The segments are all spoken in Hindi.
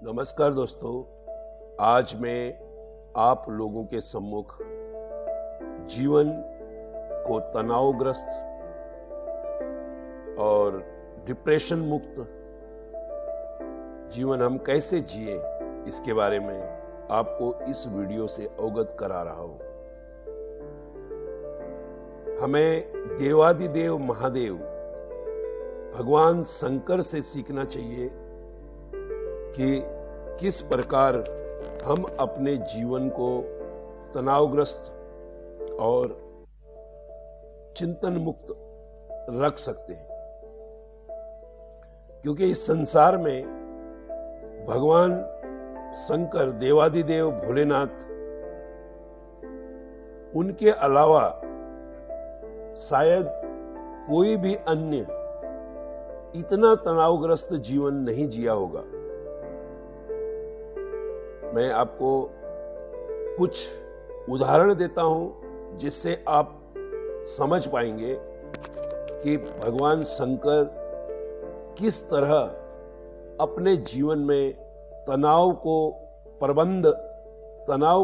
नमस्कार दोस्तों, आज मैं आप लोगों के सम्मुख जीवन को तनावग्रस्त और डिप्रेशन मुक्त जीवन हम कैसे जिए इसके बारे में आपको इस वीडियो से अवगत करा रहा हूं। हमें देवादिदेव महादेव भगवान शंकर से सीखना चाहिए कि किस प्रकार हम अपने जीवन को तनावग्रस्त और चिंतन मुक्त रख सकते हैं, क्योंकि इस संसार में भगवान शंकर देवादिदेव भोलेनाथ उनके अलावा शायद कोई भी अन्य इतना तनावग्रस्त जीवन नहीं जिया होगा। मैं आपको कुछ उदाहरण देता हूं जिससे आप समझ पाएंगे कि भगवान शंकर किस तरह अपने जीवन में तनाव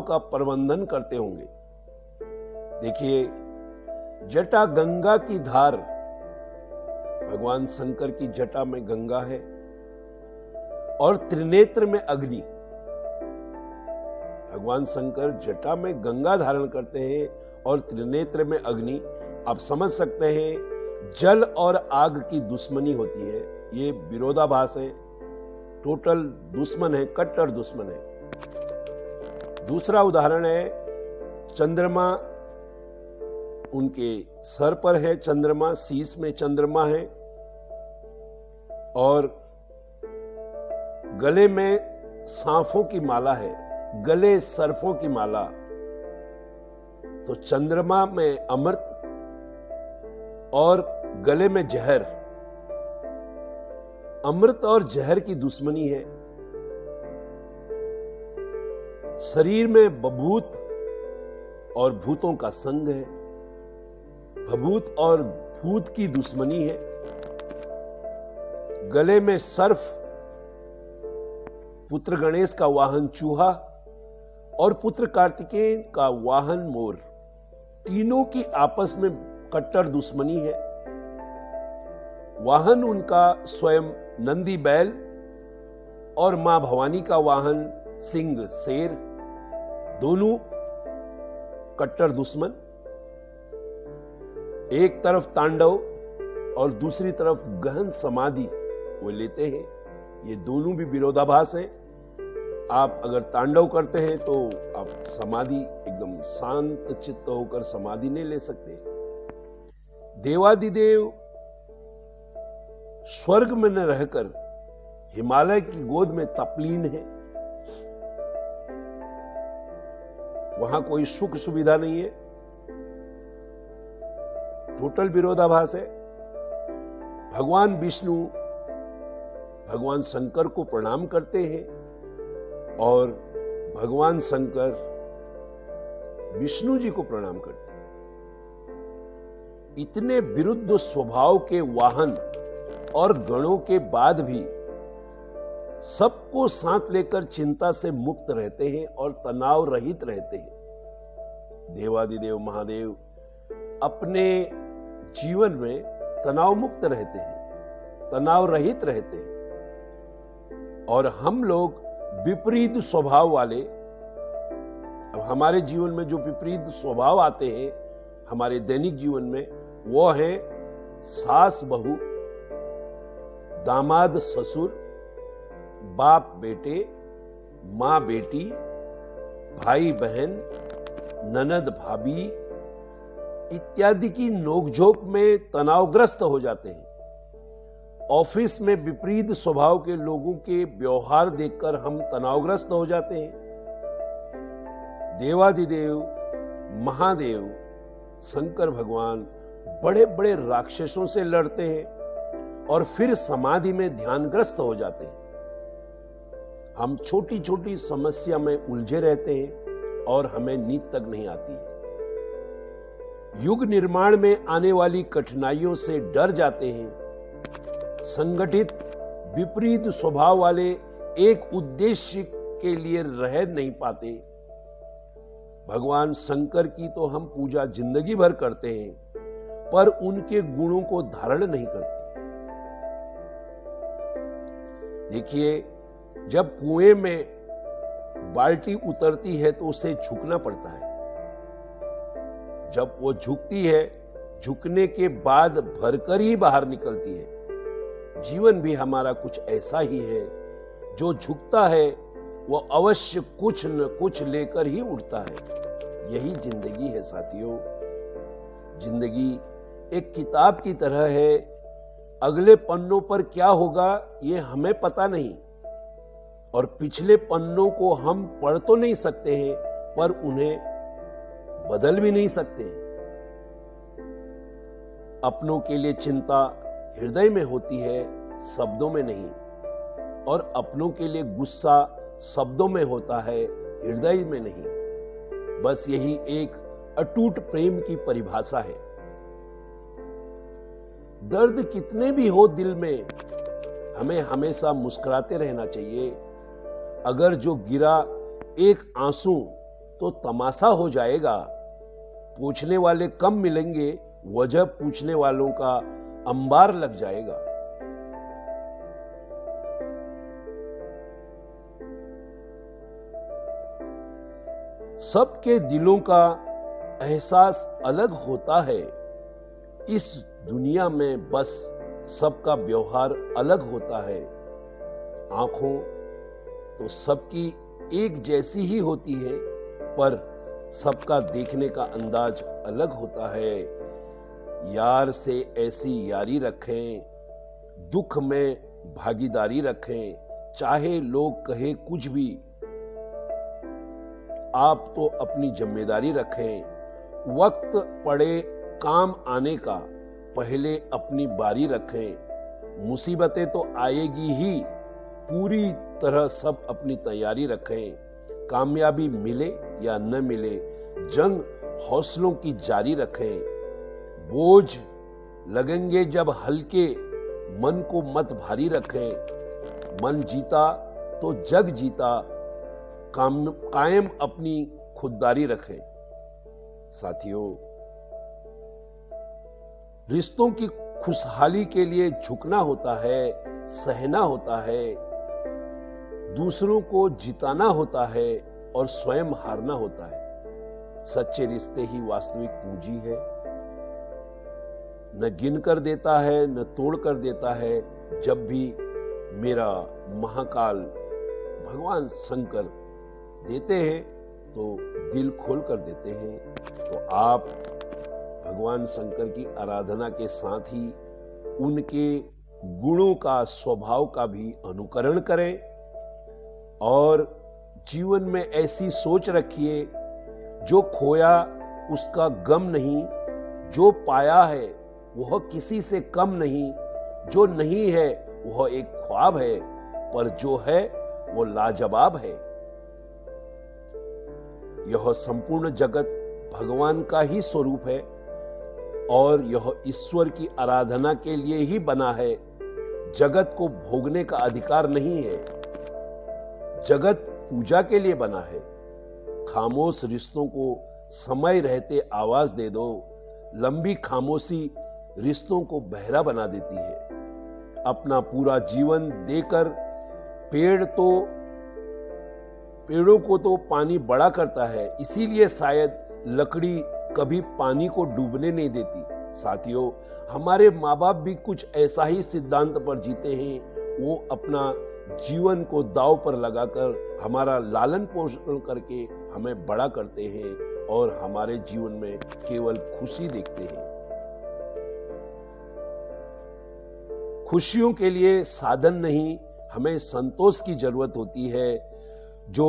का प्रबंधन करते होंगे। देखिए, जटा गंगा की धार, भगवान शंकर की जटा में गंगा है और त्रिनेत्र में अग्नि। भगवान शंकर जटा में गंगा धारण करते हैं और त्रिनेत्र में अग्नि। आप समझ सकते हैं जल और आग की दुश्मनी होती है, ये विरोधाभास है, टोटल दुश्मन है, कट्टर दुश्मन है। दूसरा उदाहरण है चंद्रमा, उनके सर पर है चंद्रमा, शीश में चंद्रमा है और गले में सांपों की माला है, गले सर्पों की माला। तो चंद्रमा में अमृत और गले में जहर। अमृत और जहर की दुश्मनी है। शरीर में बभूत और भूतों का संग है। भभूत और भूत की दुश्मनी है। गले में सर्प, पुत्र गणेश का वाहन चूहा और पुत्र कार्तिकेय का वाहन मोर। तीनों की आपस में कट्टर दुश्मनी है। वाहन उनका स्वयं नंदी बैल और मां भवानी का वाहन सिंह शेर, दोनों कट्टर दुश्मन। एक तरफ तांडव और दूसरी तरफ गहन समाधि वो लेते हैं। ये दोनों भी विरोधाभास हैं। आप अगर तांडव करते हैं तो आप समाधि एकदम शांत चित्त होकर समाधि नहीं ले सकते। देवादिदेव स्वर्ग में न रहकर हिमालय की गोद में तपलीन है। वहां कोई सुख सुविधा नहीं है, टोटल विरोधाभास है। भगवान विष्णु भगवान शंकर को प्रणाम करते हैं और भगवान शंकर विष्णु जी को प्रणाम करते हैं। इतने विरुद्ध स्वभाव के वाहन और गणों के बाद भी सबको साथ लेकर चिंता से मुक्त रहते हैं और तनाव रहित रहते हैं। देवादिदेव महादेव अपने जीवन में तनाव मुक्त रहते हैं, तनाव रहित रहते हैं। और हम लोग विपरीत स्वभाव वाले, अब हमारे जीवन में जो विपरीत स्वभाव आते हैं हमारे दैनिक जीवन में, वो है सास बहू, दामाद ससुर, बाप बेटे, मां बेटी, भाई बहन, ननद भाभी इत्यादि की नोकझोंक में तनावग्रस्त हो जाते हैं। ऑफिस में विपरीत स्वभाव के लोगों के व्यवहार देखकर हम तनावग्रस्त हो जाते हैं। देवादिदेव महादेव शंकर भगवान बड़े बड़े राक्षसों से लड़ते हैं और फिर समाधि में ध्यानग्रस्त हो जाते हैं। हम छोटी छोटी समस्या में उलझे रहते हैं और हमें नींद तक नहीं आती है। युग निर्माण में आने वाली कठिनाइयों से डर जाते हैं। संगठित विपरीत स्वभाव वाले एक उद्देश्य के लिए रह नहीं पाते। भगवान शंकर की तो हम पूजा जिंदगी भर करते हैं, पर उनके गुणों को धारण नहीं करते। देखिए, जब कुएं में बाल्टी उतरती है तो उसे झुकना पड़ता है। जब वो झुकती है, झुकने के बाद भरकर ही बाहर निकलती है। जीवन भी हमारा कुछ ऐसा ही है। जो झुकता है वो अवश्य कुछ न कुछ लेकर ही उठता है। यही जिंदगी है साथियों। जिंदगी एक किताब की तरह है। अगले पन्नों पर क्या होगा ये हमें पता नहीं, और पिछले पन्नों को हम पढ़ तो नहीं सकते हैं, पर उन्हें बदल भी नहीं सकते। अपनों के लिए चिंता हृदय में होती है, शब्दों में नहीं, और अपनों के लिए गुस्सा शब्दों में होता है, हृदय में नहीं। बस यही एक अटूट प्रेम की परिभाषा है। दर्द कितने भी हो दिल में, हमें हमेशा मुस्कुराते रहना चाहिए। अगर जो गिरा एक आंसू तो तमाशा हो जाएगा। पूछने वाले कम मिलेंगे, वजह पूछने वालों का अंबार लग जाएगा। सबके दिलों का एहसास अलग होता है। इस दुनिया में बस सबका व्यवहार अलग होता है। आंखों तो सबकी एक जैसी ही होती है, पर सबका देखने का अंदाज अलग होता है। यार से ऐसी यारी रखें, दुख में भागीदारी रखें, चाहे लोग कहे कुछ भी, आप तो अपनी जिम्मेदारी रखें। वक्त पड़े काम आने का, पहले अपनी बारी रखें। मुसीबतें तो आएगी ही, पूरी तरह सब अपनी तैयारी रखें। कामयाबी मिले या न मिले, जंग हौसलों की जारी रखें। बोझ लगेंगे जब हल्के, मन को मत भारी रखें। मन जीता तो जग जीता, कायम अपनी खुददारी रखें। साथियों, रिश्तों की खुशहाली के लिए झुकना होता है, सहना होता है, दूसरों को जिताना होता है और स्वयं हारना होता है। सच्चे रिश्ते ही वास्तविक पूंजी है। न गिन कर देता है, न तोड़ कर देता है। जब भी मेरा महाकाल भगवान शंकर देते हैं तो दिल खोल कर देते हैं। तो आप भगवान शंकर की आराधना के साथ ही उनके गुणों का, स्वभाव का भी अनुकरण करें, और जीवन में ऐसी सोच रखिए, जो खोया उसका गम नहीं, जो पाया है वह किसी से कम नहीं, जो नहीं है वह एक ख्वाब है, पर जो है वो लाजवाब है। यह संपूर्ण जगत भगवान का ही स्वरूप है, और यह ईश्वर की आराधना के लिए ही बना है। जगत को भोगने का अधिकार नहीं है। जगत पूजा के लिए बना है। खामोश रिश्तों को समय रहते आवाज दे दो। लंबी खामोशी रिश्तों को बहरा बना देती है। अपना पूरा जीवन देकर पेड़ों को तो पानी बड़ा करता है, इसीलिए शायद लकड़ी कभी पानी को डूबने नहीं देती। साथियों, हमारे माँ बाप भी कुछ ऐसा ही सिद्धांत पर जीते हैं। वो अपना जीवन को दांव पर लगाकर हमारा लालन पोषण करके हमें बड़ा करते हैं, और हमारे जीवन में केवल खुशी देखते हैं। खुशियों के लिए साधन नहीं, हमें संतोष की जरूरत होती है। जो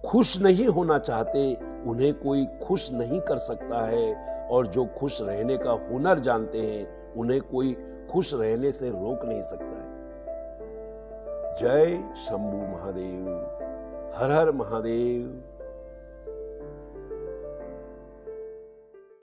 खुश नहीं होना चाहते उन्हें कोई खुश नहीं कर सकता है, और जो खुश रहने का हुनर जानते हैं उन्हें कोई खुश रहने से रोक नहीं सकता है। जय शंभू महादेव। हर हर महादेव।